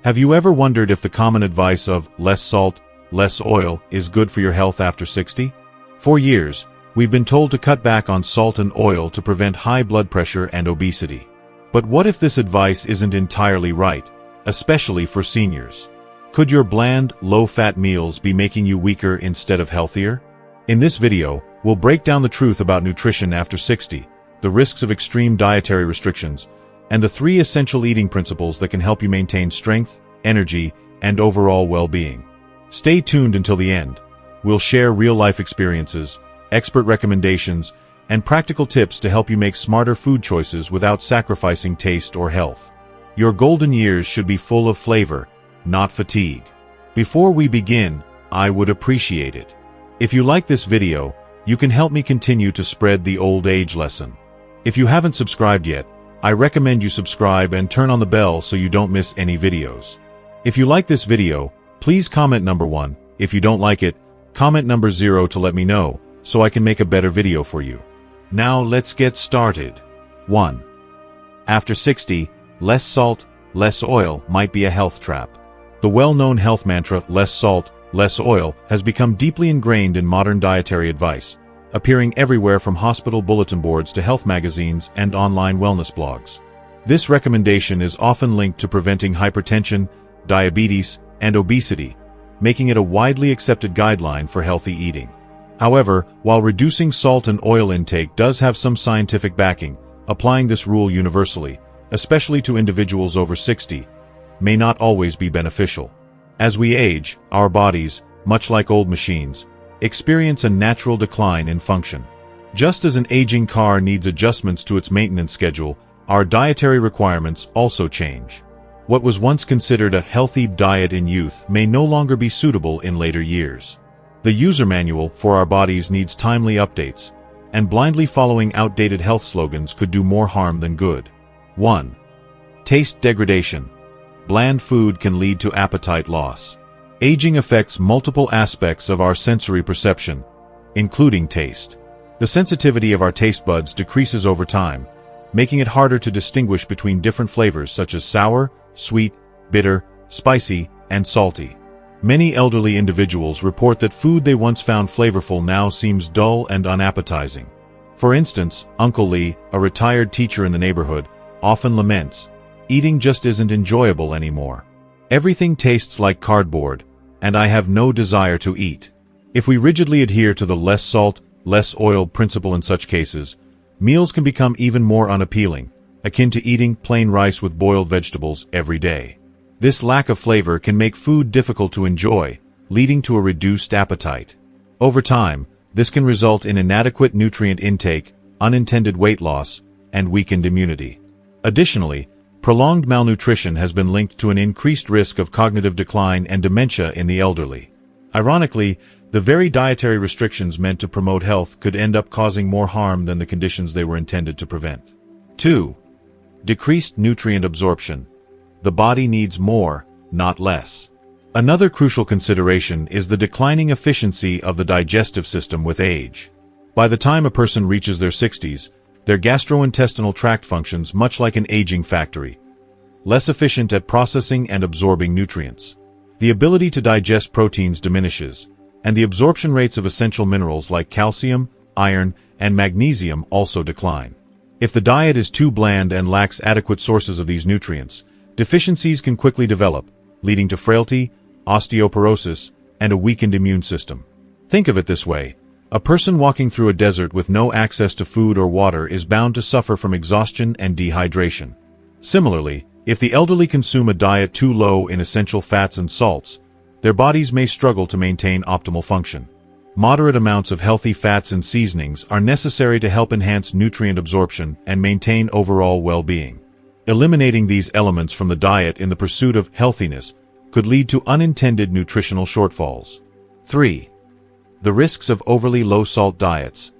Have you ever wondered if the common advice of less salt, less oil is good for your health after 60? For years, we've been told to cut back on salt and oil to prevent high blood pressure and obesity. But what if this advice isn't entirely right, especially for seniors? Could your bland, low-fat meals be making you weaker instead of healthier? In this video, we'll break down the truth about nutrition after 60, the risks of extreme dietary restrictions, and the 3 essential eating principles that can help you maintain strength, energy, and overall well-being. Stay tuned until the end. We'll share real-life experiences, expert recommendations, and practical tips to help you make smarter food choices without sacrificing taste or health. Your golden years should be full of flavor, not fatigue. Before we begin, I would appreciate it if you like this video. You can help me continue to spread the old age lesson. If you haven't subscribed yet, I recommend you subscribe and turn on the bell so you don't miss any videos. If you like this video, please comment number 1. If you don't like it, comment number 0 to let me know, so I can make a better video for you. Now let's get started. 1. After 60, less salt, less oil might be a health trap. The well-known health mantra, less salt, less oil, has become deeply ingrained in modern dietary advice, appearing everywhere from hospital bulletin boards to health magazines and online wellness blogs. This recommendation is often linked to preventing hypertension, diabetes, and obesity, making it a widely accepted guideline for healthy eating. However, while reducing salt and oil intake does have some scientific backing, applying this rule universally, especially to individuals over 60, may not always be beneficial. As we age, our bodies, much like old machines, experience a natural decline in function. Just as an aging car needs adjustments to its maintenance schedule, our dietary requirements also change. What was once considered a healthy diet in youth may no longer be suitable in later years. The user manual for our bodies needs timely updates, and blindly following outdated health slogans could do more harm than good. 1. Taste degradation. Bland food can lead to appetite loss. Aging affects multiple aspects of our sensory perception, including taste. The sensitivity of our taste buds decreases over time, making it harder to distinguish between different flavors such as sour, sweet, bitter, spicy, and salty. Many elderly individuals report that food they once found flavorful now seems dull and unappetizing. For instance, Uncle Lee, a retired teacher in the neighborhood, often laments, "Eating just isn't enjoyable anymore. Everything tastes like cardboard, and I have no desire to eat." If we rigidly adhere to the less salt, less oil principle in such cases, meals can become even more unappealing, akin to eating plain rice with boiled vegetables every day. This lack of flavor can make food difficult to enjoy, leading to a reduced appetite. Over time, this can result in inadequate nutrient intake, unintended weight loss, and weakened immunity. Additionally, prolonged malnutrition has been linked to an increased risk of cognitive decline and dementia in the elderly. Ironically, the very dietary restrictions meant to promote health could end up causing more harm than the conditions they were intended to prevent. 2. Decreased nutrient absorption. The body needs more, not less. Another crucial consideration is the declining efficiency of the digestive system with age. By the time a person reaches their 60s, their gastrointestinal tract functions much like an aging factory, less efficient at processing and absorbing nutrients. The ability to digest proteins diminishes, and the absorption rates of essential minerals like calcium, iron, and magnesium also decline. If the diet is too bland and lacks adequate sources of these nutrients, deficiencies can quickly develop, leading to frailty, osteoporosis, and a weakened immune system. Think of it this way. A person walking through a desert with no access to food or water is bound to suffer from exhaustion and dehydration. Similarly, if the elderly consume a diet too low in essential fats and salts, their bodies may struggle to maintain optimal function. Moderate amounts of healthy fats and seasonings are necessary to help enhance nutrient absorption and maintain overall well-being. Eliminating these elements from the diet in the pursuit of healthiness could lead to unintended nutritional shortfalls. 3. The risks of overly low-salt diets.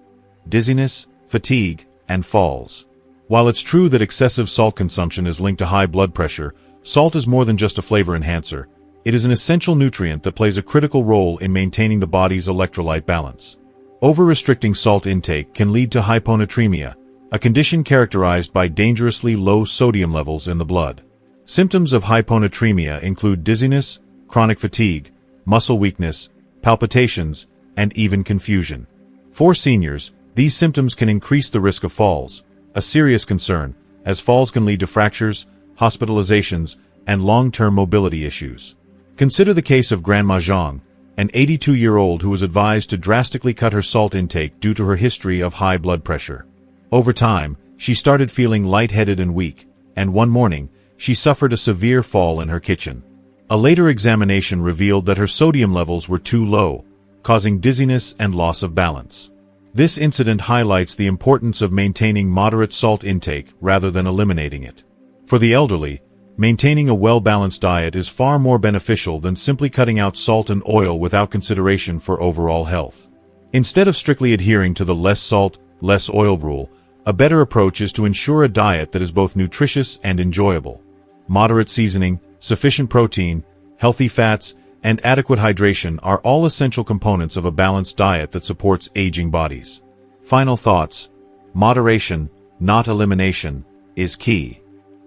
Dizziness, fatigue, and falls. While it's true that excessive salt consumption is linked to high blood pressure, salt is more than just a flavor enhancer. It is an essential nutrient that plays a critical role in maintaining the body's electrolyte balance. Over-restricting salt intake can lead to hyponatremia, a condition characterized by dangerously low sodium levels in the blood. Symptoms of hyponatremia include dizziness, chronic fatigue, muscle weakness, palpitations, and even confusion. For seniors, these symptoms can increase the risk of falls, a serious concern, as falls can lead to fractures, hospitalizations, and long-term mobility issues. Consider the case of Grandma Zhang, an 82-year-old who was advised to drastically cut her salt intake due to her history of high blood pressure. Over time, she started feeling lightheaded and weak, and one morning, she suffered a severe fall in her kitchen. A later examination revealed that her sodium levels were too low, causing dizziness and loss of balance. This incident highlights the importance of maintaining moderate salt intake rather than eliminating it. For the elderly, maintaining a well-balanced diet is far more beneficial than simply cutting out salt and oil without consideration for overall health. Instead of strictly adhering to the less salt, less oil rule, a better approach is to ensure a diet that is both nutritious and enjoyable. Moderate seasoning, sufficient protein, healthy fats, and adequate hydration are all essential components of a balanced diet that supports aging bodies. Final thoughts: moderation, not elimination, is key.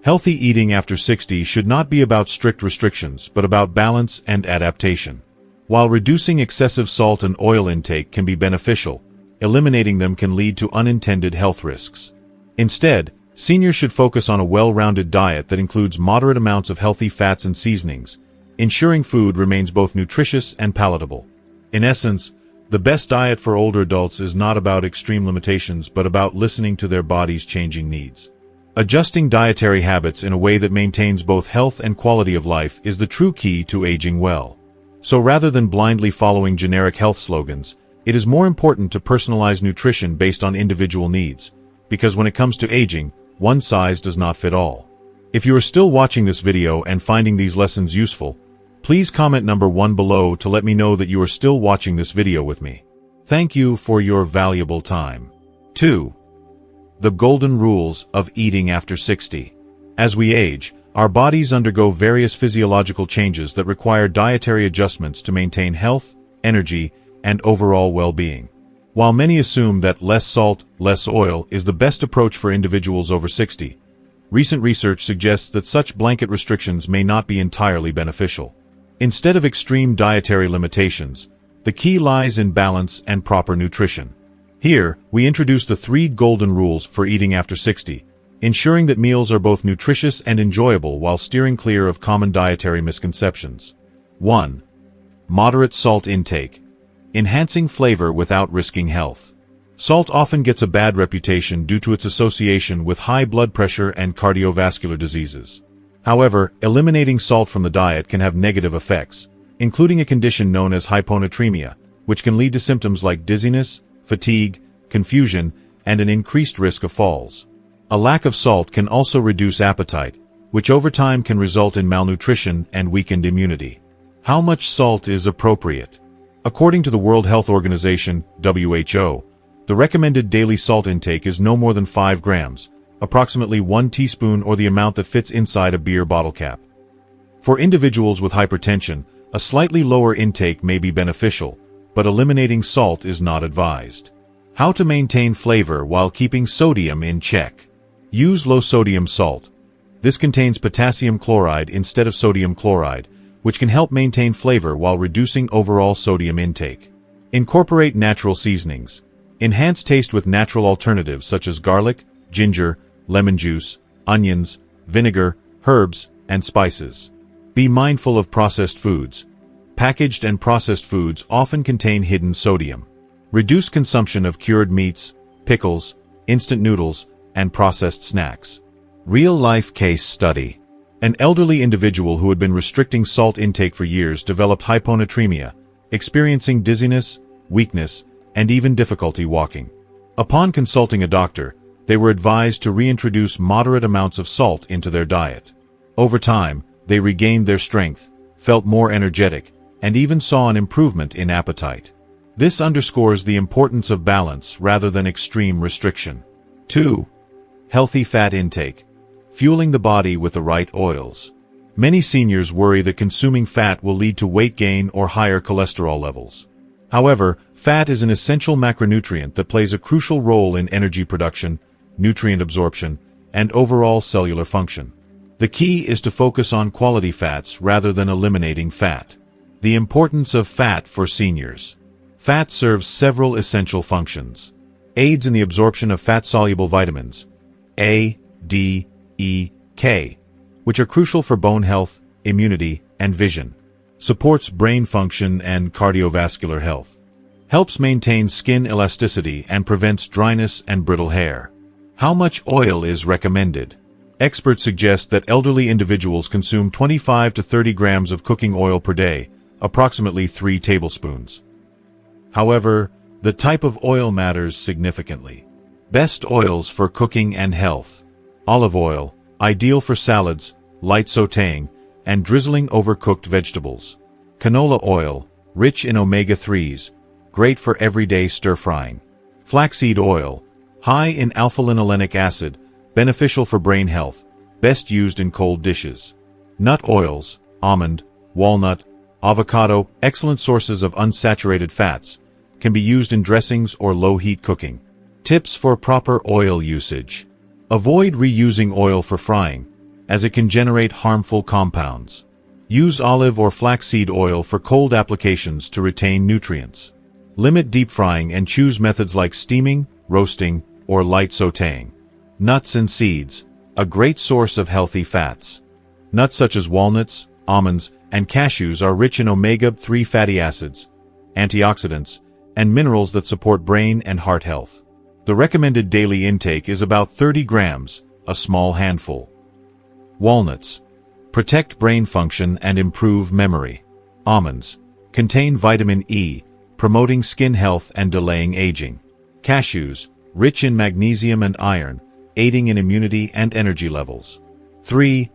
Healthy eating after 60 should not be about strict restrictions, but about balance and adaptation. While reducing excessive salt and oil intake can be beneficial, eliminating them can lead to unintended health risks. Instead, seniors should focus on a well-rounded diet that includes moderate amounts of healthy fats and seasonings, ensuring food remains both nutritious and palatable. In essence, the best diet for older adults is not about extreme limitations but about listening to their body's changing needs. Adjusting dietary habits in a way that maintains both health and quality of life is the true key to aging well. So rather than blindly following generic health slogans, it is more important to personalize nutrition based on individual needs, because when it comes to aging, one size does not fit all. If you are still watching this video and finding these lessons useful, please comment number 1 below to let me know that you are still watching this video with me. Thank you for your valuable time. 2. The golden rules of eating after 60. As we age, our bodies undergo various physiological changes that require dietary adjustments to maintain health, energy, and overall well-being. While many assume that less salt, less oil is the best approach for individuals over 60, recent research suggests that such blanket restrictions may not be entirely beneficial. Instead of extreme dietary limitations, the key lies in balance and proper nutrition. Here, we introduce the 3 golden rules for eating after 60, ensuring that meals are both nutritious and enjoyable while steering clear of common dietary misconceptions. 1. Moderate salt intake. Enhancing flavor without risking health. Salt often gets a bad reputation due to its association with high blood pressure and cardiovascular diseases. However, eliminating salt from the diet can have negative effects, including a condition known as hyponatremia, which can lead to symptoms like dizziness, fatigue, confusion, and an increased risk of falls. A lack of salt can also reduce appetite, which over time can result in malnutrition and weakened immunity. How much salt is appropriate? According to the World Health Organization, WHO, the recommended daily salt intake is no more than 5 grams, approximately 1 teaspoon or the amount that fits inside a beer bottle cap. For individuals with hypertension, a slightly lower intake may be beneficial, but eliminating salt is not advised. How to maintain flavor while keeping sodium in check. Use low-sodium salt. This contains potassium chloride instead of sodium chloride, which can help maintain flavor while reducing overall sodium intake. Incorporate natural seasonings. Enhance taste with natural alternatives such as garlic, ginger, lemon juice, onions, vinegar, herbs, and spices. Be mindful of processed foods. Packaged and processed foods often contain hidden sodium. Reduce consumption of cured meats, pickles, instant noodles, and processed snacks. Real-life case study. An elderly individual who had been restricting salt intake for years developed hyponatremia, experiencing dizziness, weakness, and even difficulty walking. Upon consulting a doctor, they were advised to reintroduce moderate amounts of salt into their diet. Over time, they regained their strength, felt more energetic, and even saw an improvement in appetite. This underscores the importance of balance rather than extreme restriction. 2. Healthy fat intake. Fueling the body with the right oils. Many seniors worry that consuming fat will lead to weight gain or higher cholesterol levels. However, fat is an essential macronutrient that plays a crucial role in energy production, nutrient absorption, and overall cellular function. The key is to focus on quality fats rather than eliminating fat. The importance of fat for seniors. Fat serves several essential functions. Aids in the absorption of fat-soluble vitamins A, D, E, K, which are crucial for bone health, immunity, and vision. Supports brain function and cardiovascular health. Helps maintain skin elasticity and prevents dryness and brittle hair. How much oil is recommended? Experts suggest that elderly individuals consume 25 to 30 grams of cooking oil per day, approximately 3 tablespoons. However, the type of oil matters significantly. Best oils for cooking and health. Olive oil, ideal for salads, light sautéing, and drizzling over cooked vegetables. Canola oil, rich in omega-3s, great for everyday stir-frying. Flaxseed oil, high in alpha-linolenic acid, beneficial for brain health, best used in cold dishes. Nut oils, almond, walnut, avocado, excellent sources of unsaturated fats, can be used in dressings or low-heat cooking. Tips for proper oil usage. Avoid reusing oil for frying, as it can generate harmful compounds. Use olive or flaxseed oil for cold applications to retain nutrients. Limit deep frying and choose methods like steaming, roasting, or light sautéing. Nuts and seeds, a great source of healthy fats. Nuts such as walnuts, almonds, and cashews are rich in omega-3 fatty acids, antioxidants, and minerals that support brain and heart health. The recommended daily intake is about 30 grams, a small handful. Walnuts. Protect brain function and improve memory. Almonds. Contain vitamin E, promoting skin health and delaying aging. Cashews. Rich in magnesium and iron, aiding in immunity and energy levels. 3.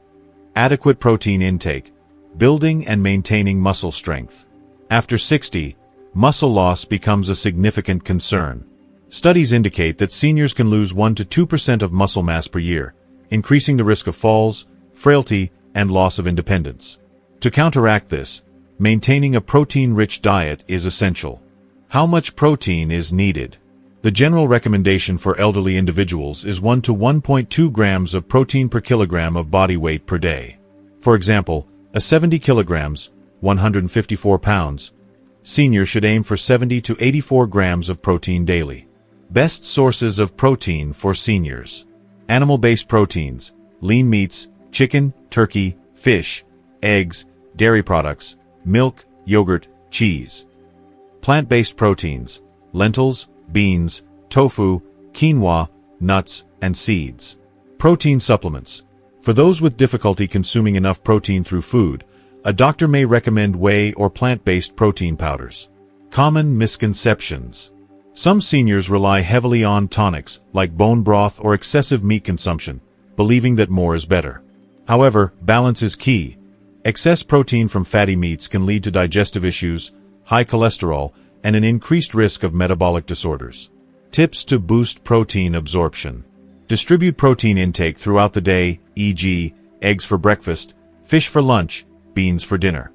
Adequate protein intake. Building and maintaining muscle strength. After 60, muscle loss becomes a significant concern. Studies indicate that seniors can lose 1 to 2% of muscle mass per year, increasing the risk of falls, frailty, and loss of independence. To counteract this, maintaining a protein-rich diet is essential. How much protein is needed? The general recommendation for elderly individuals is 1 to 1.2 grams of protein per kilogram of body weight per day. For example, a 70 kilograms, 154 pounds, senior should aim for 70 to 84 grams of protein daily. Best sources of protein for seniors. Animal-based proteins, lean meats, chicken, turkey, fish, eggs, dairy products, milk, yogurt, cheese. Plant-based proteins, lentils, beans, tofu, quinoa, nuts, and seeds. Protein supplements. For those with difficulty consuming enough protein through food, a doctor may recommend whey or plant-based protein powders. Common misconceptions. Some seniors rely heavily on tonics, like bone broth or excessive meat consumption, believing that more is better. However, balance is key. Excess protein from fatty meats can lead to digestive issues, high cholesterol, and an increased risk of metabolic disorders. Tips to boost protein absorption. Distribute protein intake throughout the day, e.g., eggs for breakfast, fish for lunch, beans for dinner.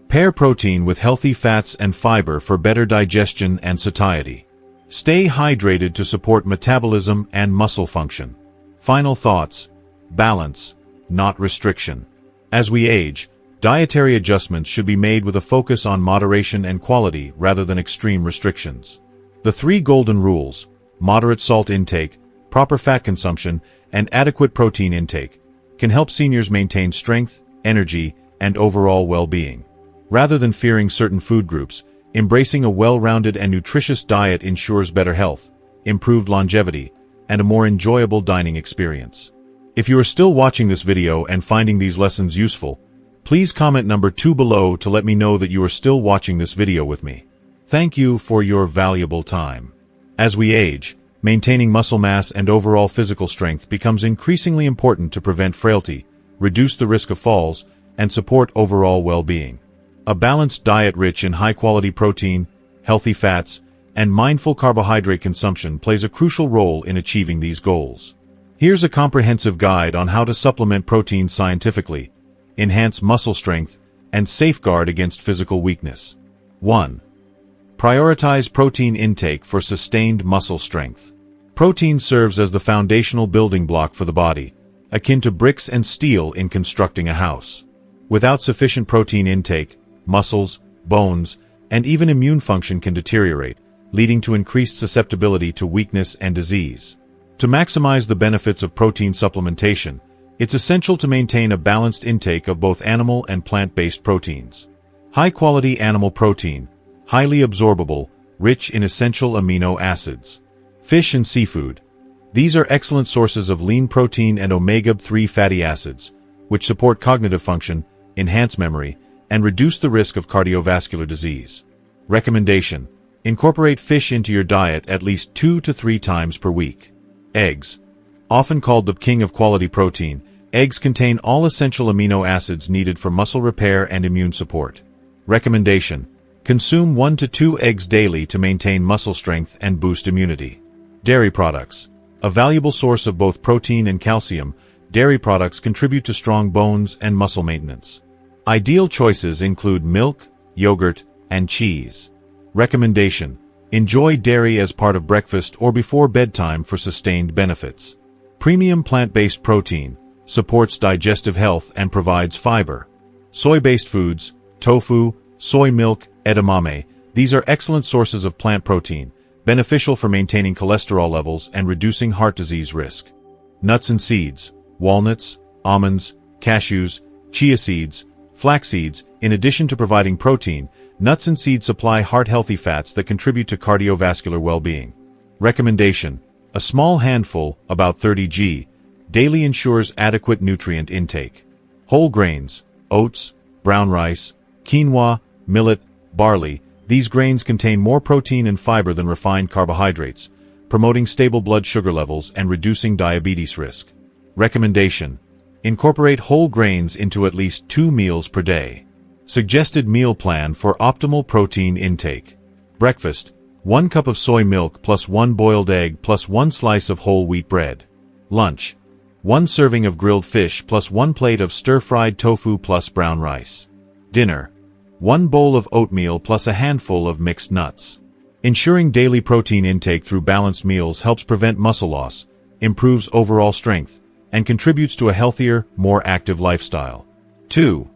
Pair protein with healthy fats and fiber for better digestion and satiety. Stay hydrated to support metabolism and muscle function. Final thoughts. Balance, not restriction. As we age, dietary adjustments should be made with a focus on moderation and quality rather than extreme restrictions. The 3 golden rules, moderate salt intake, proper fat consumption, and adequate protein intake, can help seniors maintain strength, energy, and overall well-being. Rather than fearing certain food groups, embracing a well-rounded and nutritious diet ensures better health, improved longevity, and a more enjoyable dining experience. If you are still watching this video and finding these lessons useful, please comment number 2 below to let me know that you are still watching this video with me. Thank you for your valuable time. As we age, maintaining muscle mass and overall physical strength becomes increasingly important to prevent frailty, reduce the risk of falls, and support overall well-being. A balanced diet rich in high-quality protein, healthy fats, and mindful carbohydrate consumption plays a crucial role in achieving these goals. Here's a comprehensive guide on how to supplement protein scientifically, enhance muscle strength, and safeguard against physical weakness. 1. Prioritize protein intake for sustained muscle strength. Protein serves as the foundational building block for the body, akin to bricks and steel in constructing a house. Without sufficient protein intake, muscles, bones, and even immune function can deteriorate, leading to increased susceptibility to weakness and disease. To maximize the benefits of protein supplementation, it's essential to maintain a balanced intake of both animal and plant-based proteins. High-quality animal protein, highly absorbable, rich in essential amino acids. Fish and seafood. These are excellent sources of lean protein and omega-3 fatty acids, which support cognitive function, enhance memory, and reduce the risk of cardiovascular disease. Recommendation: incorporate fish into your diet at least 2 to 3 times per week. Eggs. Often called the king of quality protein, eggs contain all essential amino acids needed for muscle repair and immune support. Recommendation: consume 1 to 2 eggs daily to maintain muscle strength and boost immunity. Dairy products. A valuable source of both protein and calcium, dairy products contribute to strong bones and muscle maintenance. Ideal choices include milk, yogurt, and cheese. Recommendation: enjoy dairy as part of breakfast or before bedtime for sustained benefits. Premium plant-based protein supports digestive health and provides fiber. Soy-based foods, tofu, soy milk, edamame, these are excellent sources of plant protein, beneficial for maintaining cholesterol levels and reducing heart disease risk. Nuts and seeds, walnuts, almonds, cashews, chia seeds, flax seeds. In addition to providing protein, nuts and seeds supply heart-healthy fats that contribute to cardiovascular well-being. Recommendation: a small handful, about 30 g, daily ensures adequate nutrient intake. Whole grains, oats, brown rice, quinoa, millet, barley. These grains contain more protein and fiber than refined carbohydrates, promoting stable blood sugar levels and reducing diabetes risk. Recommendation: incorporate whole grains into at least 2 meals per day. Suggested meal plan for optimal protein intake. Breakfast: 1 cup of soy milk plus 1 boiled egg plus 1 slice of whole wheat bread. Lunch: 1 serving of grilled fish plus 1 plate of stir-fried tofu plus brown rice. Dinner: 1 bowl of oatmeal plus a handful of mixed nuts. Ensuring daily protein intake through balanced meals helps prevent muscle loss, improves overall strength, and contributes to a healthier, more active lifestyle. 2.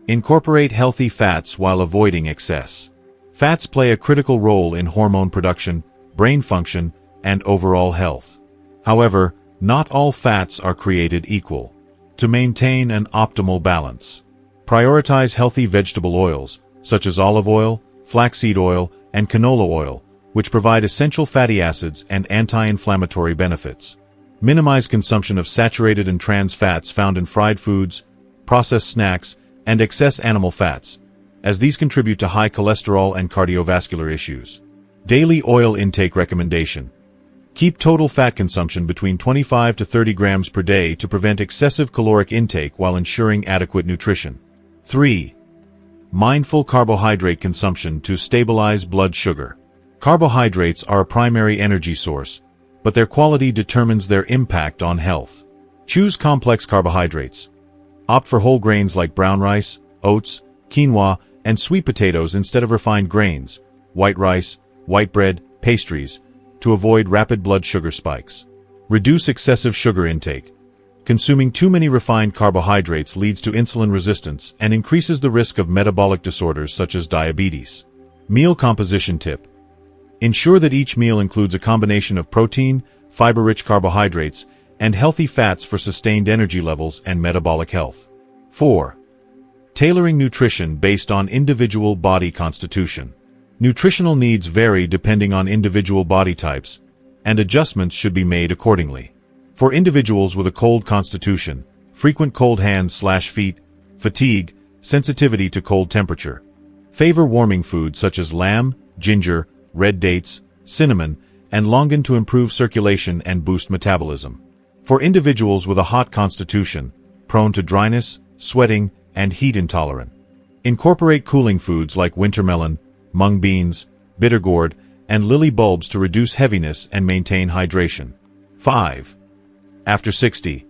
Incorporate healthy fats while avoiding excess. Fats play a critical role in hormone production, brain function, and overall health. However, not all fats are created equal. To maintain an optimal balance, prioritize healthy vegetable oils, such as olive oil, flaxseed oil, and canola oil, which provide essential fatty acids and anti-inflammatory benefits. Minimize consumption of saturated and trans fats found in fried foods, processed snacks, and excess animal fats, as these contribute to high cholesterol and cardiovascular issues. Daily oil intake recommendation: keep total fat consumption between 25 to 30 grams per day to prevent excessive caloric intake while ensuring adequate nutrition. 3. Mindful carbohydrate consumption to stabilize blood sugar. Carbohydrates are a primary energy source, but their quality determines their impact on health. Choose complex carbohydrates. Opt for whole grains like brown rice, oats, quinoa, and sweet potatoes instead of refined grains, white rice, white bread, pastries, to avoid rapid blood sugar spikes. Reduce excessive sugar intake. Consuming too many refined carbohydrates leads to insulin resistance and increases the risk of metabolic disorders such as diabetes. Meal composition tip: ensure that each meal includes a combination of protein, fiber-rich carbohydrates, and healthy fats for sustained energy levels and metabolic health. 4. Tailoring nutrition based on individual body constitution. Nutritional needs vary depending on individual body types, and adjustments should be made accordingly. For individuals with a cold constitution, frequent cold hands/feet, fatigue, sensitivity to cold temperature. Favor warming foods such as lamb, ginger, red dates, cinnamon, and longan to improve circulation and boost metabolism. For individuals with a hot constitution, prone to dryness, sweating, and heat intolerant, incorporate cooling foods like wintermelon, mung beans, bitter gourd, and lily bulbs to reduce heaviness and maintain hydration. 5. After 60.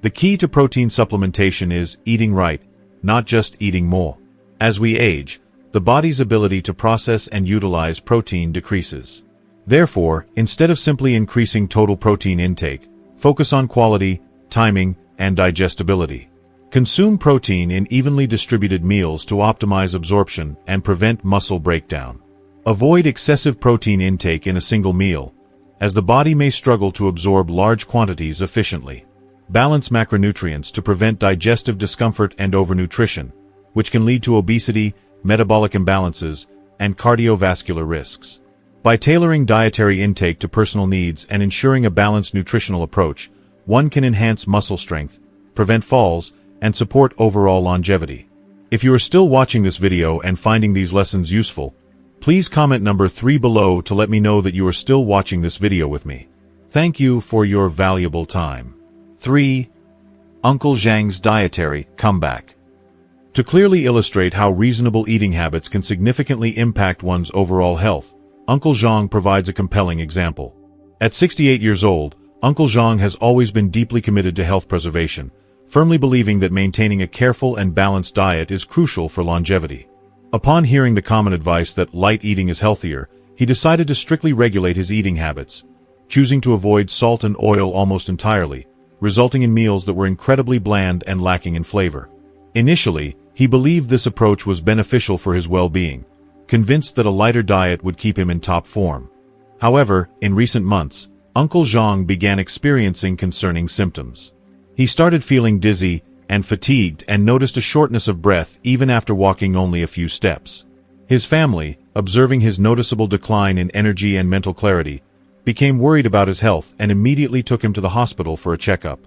The key to protein supplementation is eating right, not just eating more. As we age, the body's ability to process and utilize protein decreases. Therefore, instead of simply increasing total protein intake, focus on quality, timing, and digestibility. Consume protein in evenly distributed meals to optimize absorption and prevent muscle breakdown. Avoid excessive protein intake in a single meal, as the body may struggle to absorb large quantities efficiently. Balance macronutrients to prevent digestive discomfort and overnutrition, which can lead to obesity, metabolic imbalances, and cardiovascular risks. By tailoring dietary intake to personal needs and ensuring a balanced nutritional approach, one can enhance muscle strength, prevent falls, and support overall longevity. If you are still watching this video and finding these lessons useful, please comment number 3 below to let me know that you are still watching this video with me. Thank you for your valuable time. 3. Uncle Zhang's dietary comeback. To clearly illustrate how reasonable eating habits can significantly impact one's overall health, Uncle Zhang provides a compelling example. At 68 years old, Uncle Zhang has always been deeply committed to health preservation, firmly believing that maintaining a careful and balanced diet is crucial for longevity. Upon hearing the common advice that light eating is healthier, he decided to strictly regulate his eating habits, choosing to avoid salt and oil almost entirely, resulting in meals that were incredibly bland and lacking in flavor. Initially, he believed this approach was beneficial for his well-being, convinced that a lighter diet would keep him in top form. However, in recent months, Uncle Zhang began experiencing concerning symptoms. He started feeling dizzy and fatigued and noticed a shortness of breath even after walking only a few steps. His family, observing his noticeable decline in energy and mental clarity, became worried about his health and immediately took him to the hospital for a checkup.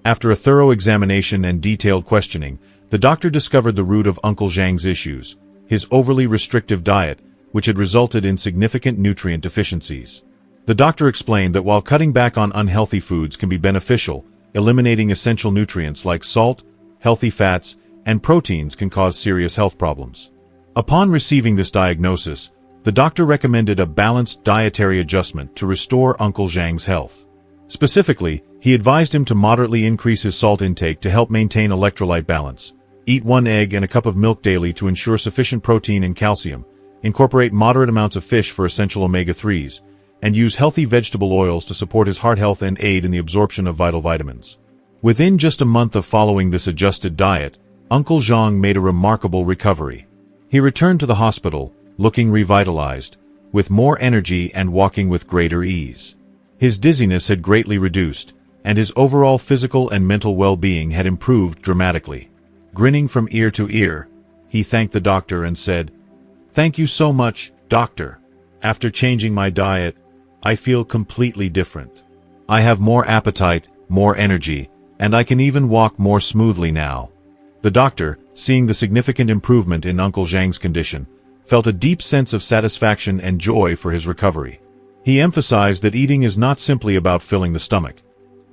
After a thorough examination and detailed questioning, the doctor discovered the root of Uncle Zhang's issues, his overly restrictive diet, which had resulted in significant nutrient deficiencies. The doctor explained that while cutting back on unhealthy foods can be beneficial, eliminating essential nutrients like salt, healthy fats, and proteins can cause serious health problems. Upon receiving this diagnosis, the doctor recommended a balanced dietary adjustment to restore Uncle Zhang's health. Specifically, he advised him to moderately increase his salt intake to help maintain electrolyte balance, eat 1 egg and a cup of milk daily to ensure sufficient protein and calcium, incorporate moderate amounts of fish for essential omega-3s, and use healthy vegetable oils to support his heart health and aid in the absorption of vital vitamins. Within just a month of following this adjusted diet, Uncle Zhang made a remarkable recovery. He returned to the hospital, looking revitalized, with more energy and walking with greater ease. His dizziness had greatly reduced, and his overall physical and mental well-being had improved dramatically. Grinning from ear to ear, he thanked the doctor and said, "Thank you so much, doctor. After changing my diet, I feel completely different. I have more appetite, more energy, and I can even walk more smoothly now." The doctor, seeing the significant improvement in Uncle Zhang's condition, felt a deep sense of satisfaction and joy for his recovery. He emphasized that eating is not simply about filling the stomach.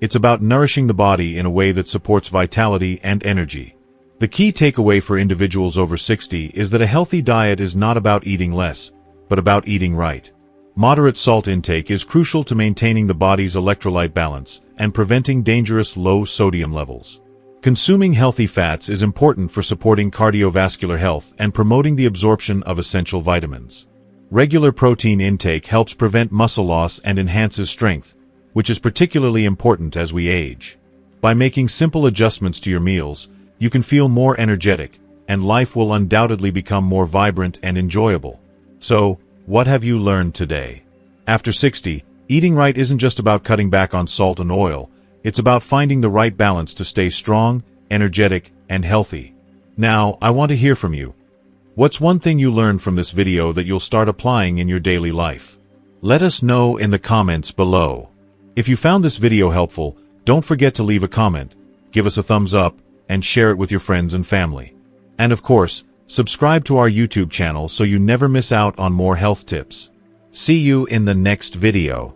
It's about nourishing the body in a way that supports vitality and energy. The key takeaway for individuals over 60 is that a healthy diet is not about eating less, but about eating right. Moderate salt intake is crucial to maintaining the body's electrolyte balance and preventing dangerous low sodium levels. Consuming healthy fats is important for supporting cardiovascular health and promoting the absorption of essential vitamins. Regular protein intake helps prevent muscle loss and enhances strength, which is particularly important as we age. By making simple adjustments to your meals, you can feel more energetic, and life will undoubtedly become more vibrant and enjoyable. So, what have you learned today? After 60, eating right isn't just about cutting back on salt and oil, it's about finding the right balance to stay strong, energetic, and healthy. Now, I want to hear from you. What's one thing you learned from this video that you'll start applying in your daily life? Let us know in the comments below. If you found this video helpful, don't forget to leave a comment, give us a thumbs up, and share it with your friends and family. And of course, subscribe to our YouTube channel so you never miss out on more health tips. See you in the next video.